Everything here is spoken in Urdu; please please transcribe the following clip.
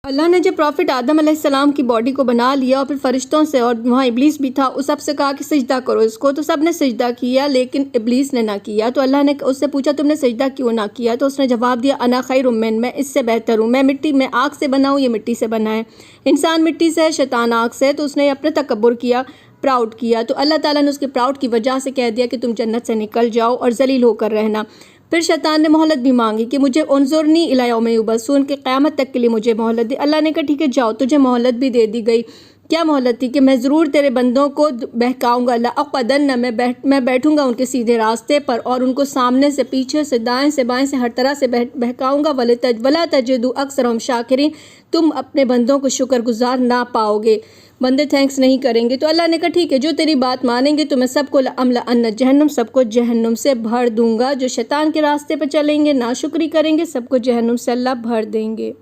اللہ نے جب پروفٹ آدم علیہ السلام کی باڈی کو بنا لیا اور پھر فرشتوں سے، اور وہاں ابلیس بھی تھا، اس سب سے کہا کہ سجدہ کرو اس کو، تو سب نے سجدہ کیا لیکن ابلیس نے نہ کیا۔ تو اللہ نے اس سے پوچھا تم نے سجدہ کیوں نہ کیا؟ تو اس نے جواب دیا انا خیر من، میں اس سے بہتر ہوں، میں آگ سے بنا ہوں، یہ مٹی سے بنا ہے۔ انسان مٹی سے ہے، شیطان آگ سے، تو اس نے اپنے تکبر کیا، پراؤڈ کیا، تو اللہ تعالیٰ نے اس کے پراؤڈ کی وجہ سے کہہ دیا کہ تم جنت سے نکل جاؤ اور ذلیل ہو کر رہنا۔ پھر شیطان نے مہلت بھی مانگی کہ مجھے انظرنی الی یوم یبعثون، کہ قیامت تک کے لیے مجھے مہلت دی۔ اللہ نے کہا ٹھیک ہے جاؤ، تجھے مہلت بھی دے دی گئی۔ کیا مہلت تھی؟ کہ میں ضرور تیرے بندوں کو بہکاؤں گا، لأقعدن، میں بیٹھوں گا ان کے سیدھے راستے پر، اور ان کو سامنے سے، پیچھے سے، دائیں سے، بائیں سے، ہر طرح سے بہکاؤں گا۔ ولا تجد اکثرهم شاکرین، تم اپنے بندوں کو شکر گزار نہ پاؤ گے، بندے تھینکس نہیں کریں گے۔ تو اللہ نے کہا ٹھیک ہے جو تیری بات مانیں گے تو میں سب کو لأملأن جہنم، سب کو جہنم سے بھر دوں گا۔ جو شیطان کے راستے پہ چلیں گے، ناشکری کریں گے، سب کو جہنم سے اللہ بھر دیں گے۔